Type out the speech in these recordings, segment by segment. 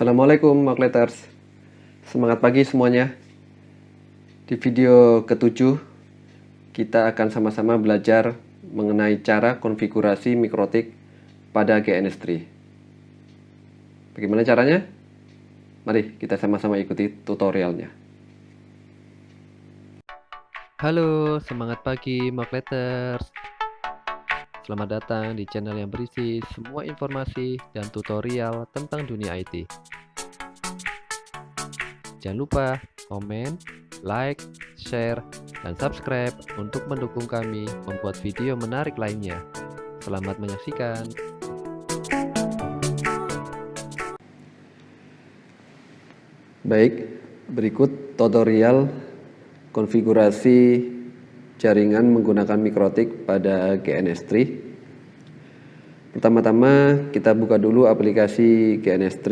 Assalamualaikum Makleters. Semangat pagi semuanya. Di video ke-7 kita akan sama-sama belajar mengenai cara konfigurasi mikrotik pada GNS3. Bagaimana caranya? Mari kita sama-sama ikuti tutorialnya. Halo, semangat pagi Makleters. Selamat datang di channel yang berisi semua informasi dan tutorial tentang dunia IT. Jangan lupa komen, like, share, dan subscribe untuk mendukung kami membuat video menarik lainnya. Selamat menyaksikan. Baik, berikut tutorial konfigurasi jaringan menggunakan mikrotik pada GNS3. Pertama-tama kita buka dulu aplikasi GNS3.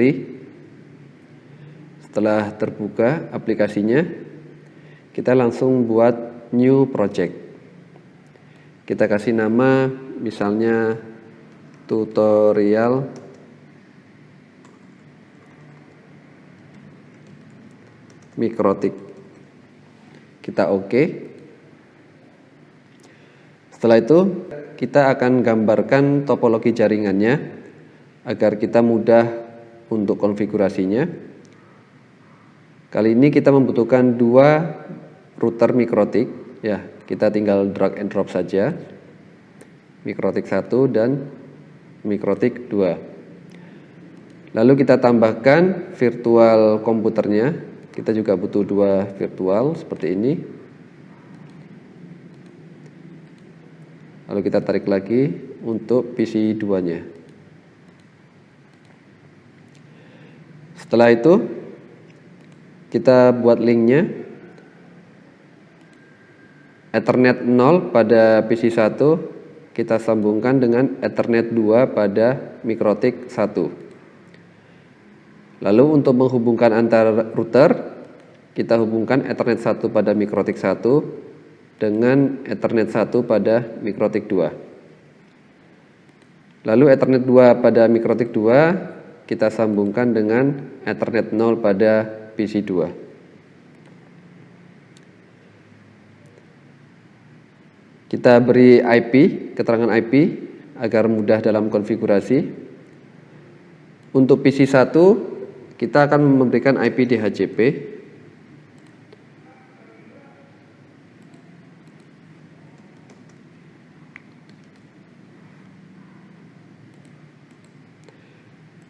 Setelah terbuka aplikasinya, kita langsung buat new project. Kita kasih nama misalnya tutorial mikrotik. Kita oke. Setelah itu kita akan gambarkan topologi jaringannya agar kita mudah untuk konfigurasinya. Kali ini kita membutuhkan 2 router mikrotik, ya. Kita tinggal drag and drop saja. Mikrotik 1 dan mikrotik 2. Lalu kita tambahkan virtual komputernya. Kita juga butuh 2 virtual seperti ini. Lalu kita tarik lagi untuk PC 2-nya. Setelah itu kita buat linknya. Ethernet 0 pada PC 1 kita sambungkan dengan Ethernet 2 pada mikrotik 1. Lalu untuk menghubungkan antar router, kita hubungkan Ethernet 1 pada mikrotik 1 dengan Ethernet 1 pada mikrotik 2. Lalu Ethernet 2 pada mikrotik 2 kita sambungkan dengan Ethernet 0 pada PC 2. Kita beri IP, keterangan IP agar mudah dalam konfigurasi. Untuk PC 1 kita akan memberikan IP DHCP.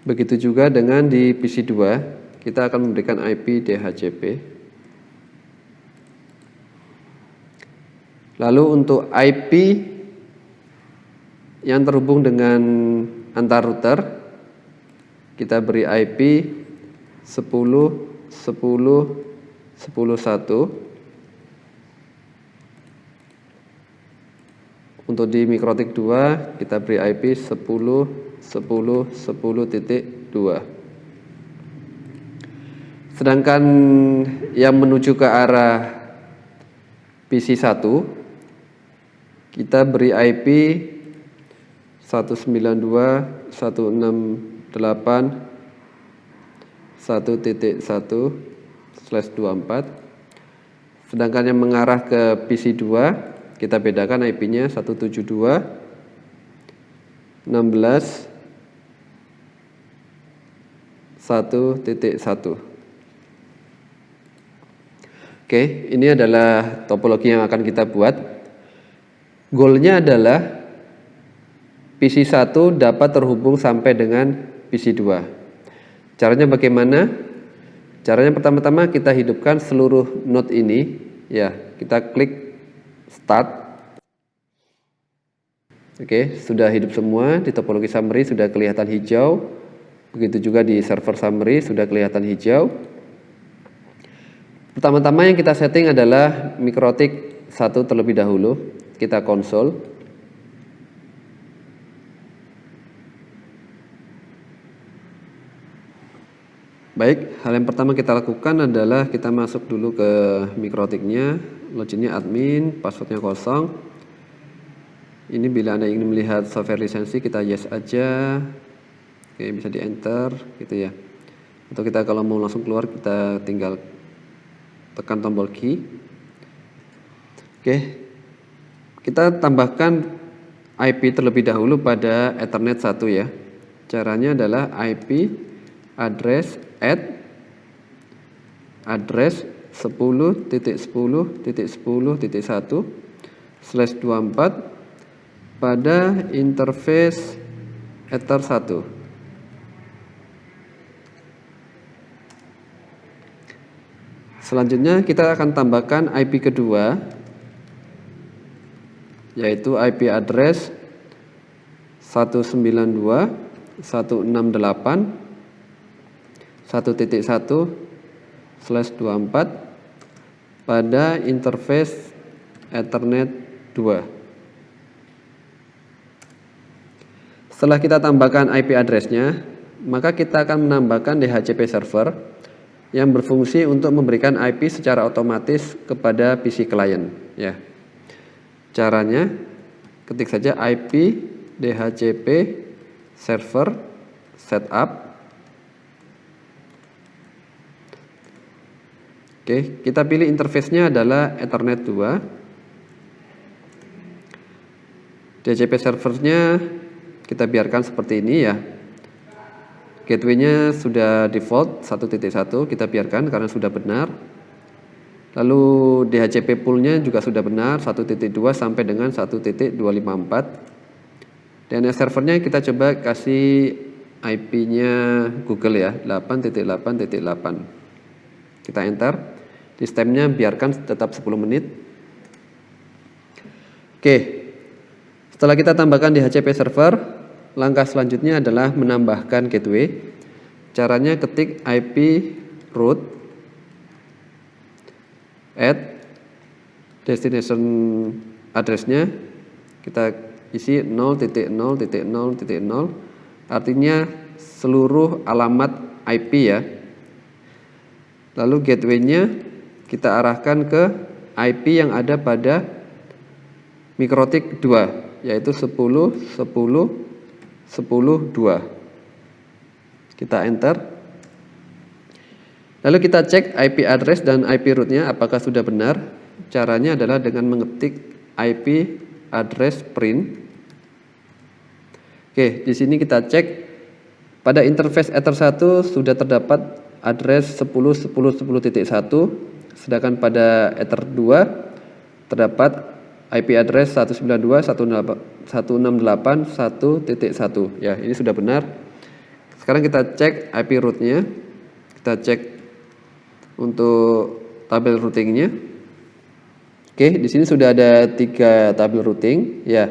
Begitu juga dengan di PC 2, kita akan memberikan IP DHCP. Lalu untuk IP yang terhubung dengan antar router, kita beri IP 10 10 10 1. Untuk di mikrotik 2 kita beri IP 10 10 10.2. Sedangkan yang menuju ke arah PC 1 kita beri IP 192.168.1.1/24. Sedangkan yang mengarah ke PC 2 kita bedakan IP-nya 172.16.1.1. Oke, ini adalah topologi yang akan kita buat. Goalnya adalah PC 1 dapat terhubung sampai dengan PC 2. Caranya bagaimana? Caranya pertama-tama kita hidupkan seluruh node ini, ya. Kita klik start. Oke, sudah hidup semua. Di topologi summary sudah kelihatan hijau. Begitu juga di server summary sudah kelihatan hijau. Pertama-tama yang kita setting adalah mikrotik 1 terlebih dahulu. Kita konsol. Baik, hal yang pertama kita lakukan adalah kita masuk dulu ke mikrotiknya. Loginnya admin, passwordnya kosong. Ini bila Anda ingin melihat software lisensi, kita yes aja. Oke, bisa di enter gitu ya. Atau kita kalau mau langsung keluar, kita tinggal tekan tombol key. Oke, kita tambahkan IP terlebih dahulu pada Ethernet 1 ya. Caranya adalah IP address address 10.10.10.1/24 pada interface Ether 1. Selanjutnya kita akan tambahkan IP kedua, yaitu IP address 192.168.1.1/24 pada interface Ethernet 2. Setelah kita tambahkan IP address-nya, maka kita akan menambahkan DHCP server yang berfungsi untuk memberikan IP secara otomatis kepada PC klien ya. Caranya ketik saja IP DHCP server setup. Oke, kita pilih interface-nya adalah Ethernet 2. DHCP servernya kita biarkan seperti ini ya. Gateway-nya sudah default 1.1, kita biarkan karena sudah benar. Lalu DHCP pool-nya juga sudah benar 1.2 sampai dengan 1.254. DNS servernya kita coba kasih IP-nya Google ya, 8.8.8. Kita enter. Di stemnya biarkan tetap 10 menit. Oke. Setelah kita tambahkan DHCP server, langkah selanjutnya adalah menambahkan gateway. Caranya ketik IP root add destination address-nya kita isi 0.0.0.0, artinya seluruh alamat IP ya. Lalu gateway-nya kita arahkan ke IP yang ada pada MikroTik 2, yaitu 10.10.10.2. Kita enter. Lalu kita cek IP address dan IP root-nya apakah sudah benar. Caranya adalah dengan mengetik IP address print. Oke, di sini kita cek pada interface Ether 1 sudah terdapat address 10.10.10.1, sedangkan pada Ether 2 terdapat IP address 192.168.1.1 ya, ini sudah benar. Sekarang kita cek IP root-nya. Kita cek untuk tabel routing-nya. Oke, di sini sudah ada 3 tabel routing ya.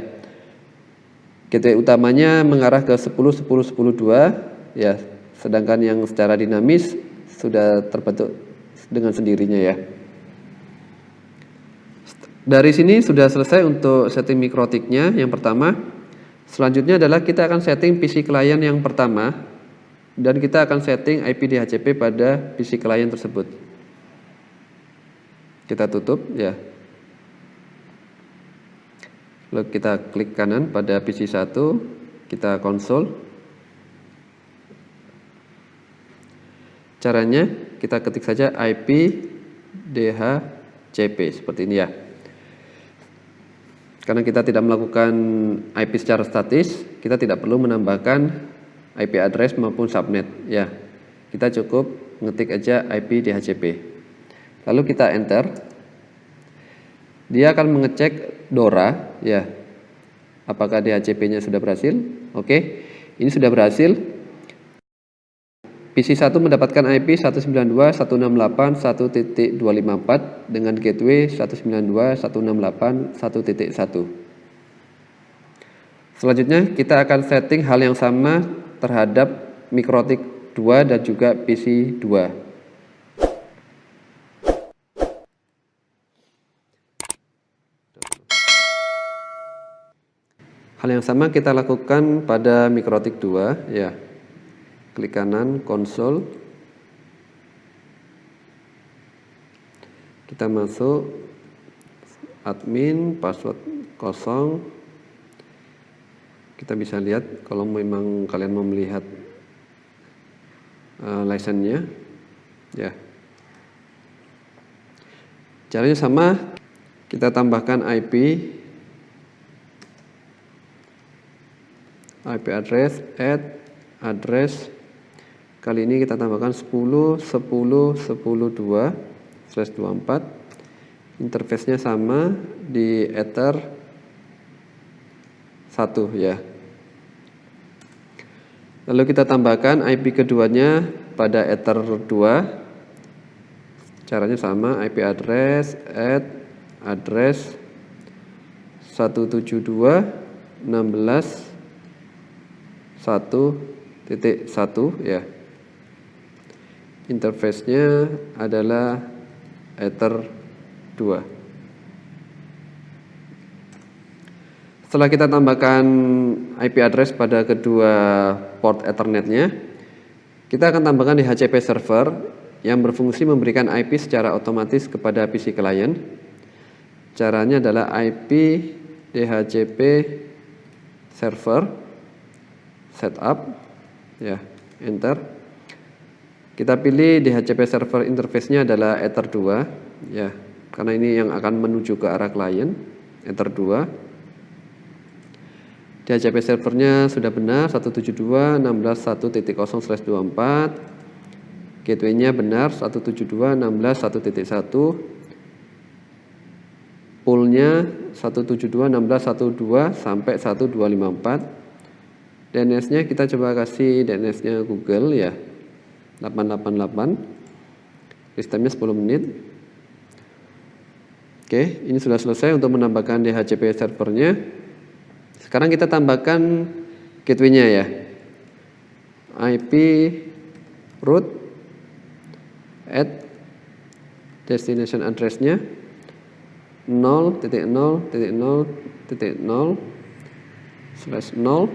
Gateway utamanya mengarah ke 10.10.10.2 ya, sedangkan yang secara dinamis sudah terbentuk dengan sendirinya ya. Dari sini sudah selesai untuk setting MikroTik-nya yang pertama. Selanjutnya adalah kita akan setting PC klien yang pertama dan kita akan setting IP DHCP pada PC klien tersebut. Kita tutup ya. Lalu kita klik kanan pada PC 1, kita konsol. Caranya kita ketik saja IP DHCP seperti ini ya. Karena kita tidak melakukan IP secara statis, kita tidak perlu menambahkan IP address maupun subnet ya. Kita cukup ngetik aja IP DHCP. Lalu kita enter. Dia akan mengecek DORA ya. Apakah DHCP-nya sudah berhasil? Oke. Ini sudah berhasil. PC 1 mendapatkan IP 192.168.1.254 dengan gateway 192.168.1.1. Selanjutnya kita akan setting hal yang sama terhadap MikroTik 2 dan juga PC 2. Hal yang sama kita lakukan pada MikroTik 2 ya. Klik kanan, konsol. Kita masuk admin, password kosong. Kita bisa lihat kalau memang kalian mau melihat license-nya ya. Caranya sama, kita tambahkan IP address address. Kali ini kita tambahkan 10.10.10.2/24. Interface-nya sama di Ether 1 ya. Lalu kita tambahkan IP keduanya pada Ether 2. Caranya sama, IP address address 172.16.1.1 ya. Interface-nya adalah Ether 2. Setelah kita tambahkan IP address pada kedua port Ethernet-nya, kita akan tambahkan DHCP server yang berfungsi memberikan IP secara otomatis kepada PC client. Caranya adalah IP DHCP server setup ya, enter. Kita pilih DHCP server interface-nya adalah Ether 2 ya, karena ini yang akan menuju ke arah klien, Ether 2. DHCP servernya sudah benar 172.16.1.0/24. Gateway-nya benar 172.16.1.1. Pool-nya 172.16.1.2 sampai 1.254. DNS-nya kita coba kasih DNS-nya Google ya. 888. List time-nya 10 menit. Oke, ini sudah selesai untuk menambahkan DHCP servernya. Sekarang kita tambahkan gateway-nya ya. IP root at destination address-nya 0.0.0.0/0.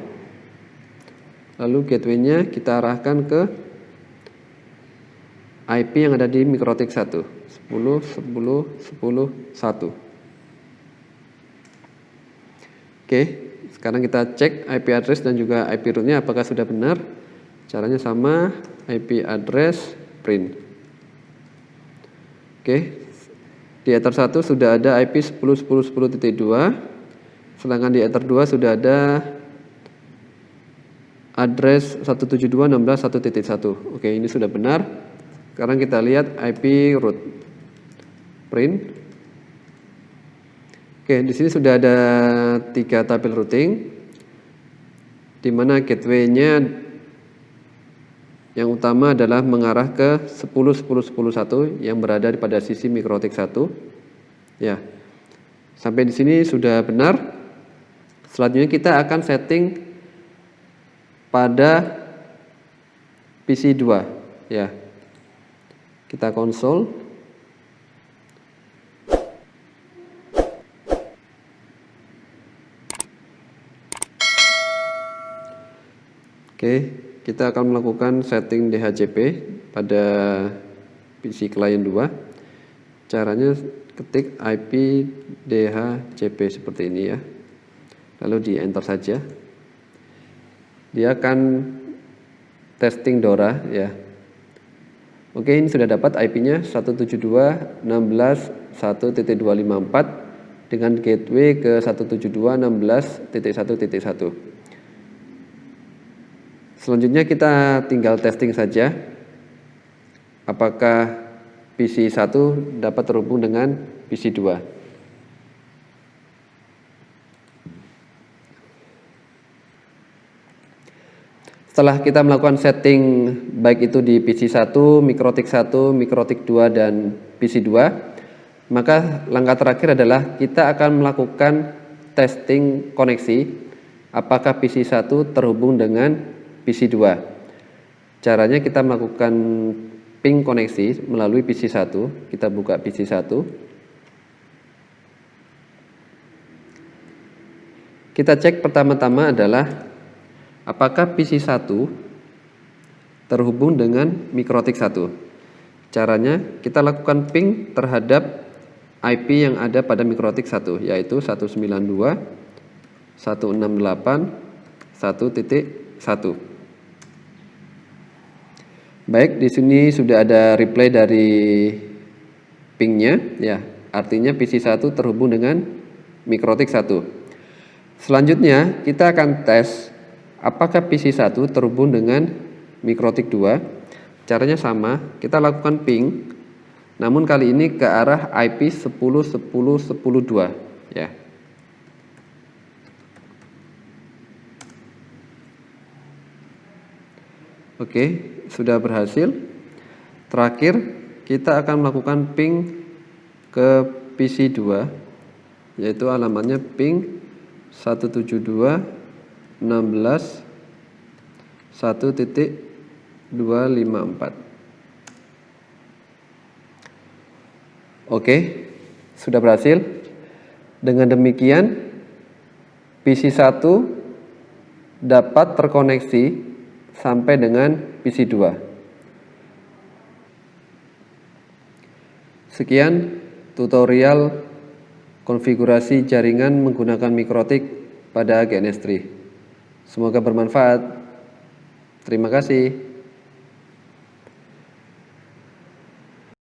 Lalu gateway-nya kita arahkan ke IP yang ada di MikroTik 1, 10.10.10.1. Oke, sekarang kita cek IP address dan juga IP root-nya apakah sudah benar. Caranya sama, IP address print. Oke, di Ether 1 sudah ada IP 10.10.10.2, sedangkan di Ether 2 sudah ada address 172.16.1.1. Oke, ini sudah benar. Sekarang kita lihat IP root print. Oke, di sini sudah ada 3 tabel routing, di mana gateway-nya yang utama adalah mengarah ke 10.10.10.1 yang berada pada sisi MikroTik 1. Ya, sampai di sini sudah benar. Selanjutnya kita akan setting pada PC 2. Ya, kita konsol. Oke, kita akan melakukan setting DHCP pada PC client 2. Caranya ketik IP DHCP seperti ini ya. Lalu di enter saja. Dia akan testing DORA ya. Oke, ini sudah dapat IP-nya 172.16.1.254 dengan gateway ke 172.16.1.1. Selanjutnya kita tinggal testing saja apakah PC 1 dapat terhubung dengan PC 2. Setelah kita melakukan setting baik itu di PC 1, MikroTik 1, MikroTik 2, dan PC 2, maka langkah terakhir adalah kita akan melakukan testing koneksi apakah PC 1 terhubung dengan PC 2. Caranya kita melakukan ping koneksi melalui PC 1. Kita buka PC 1. Kita cek pertama-tama adalah apakah PC 1 terhubung dengan MikroTik 1. Caranya kita lakukan ping terhadap IP yang ada pada MikroTik 1, yaitu 192.168.1.1. Baik, di sini sudah ada reply dari pingnya, ya. Artinya PC1 terhubung dengan Mikrotik 1. Selanjutnya, kita akan tes apakah PC1 terhubung dengan Mikrotik 2. Caranya sama, kita lakukan ping, namun kali ini ke arah IP 10.10.10.2, ya. Oke, sudah berhasil. Terakhir, kita akan melakukan ping ke PC2, yaitu alamatnya ping 172.16.1.254. Oke, sudah berhasil. Dengan demikian, PC1 dapat terkoneksi sampai dengan PC2. Sekian tutorial konfigurasi jaringan menggunakan Mikrotik pada GNS3. Semoga bermanfaat. Terima kasih.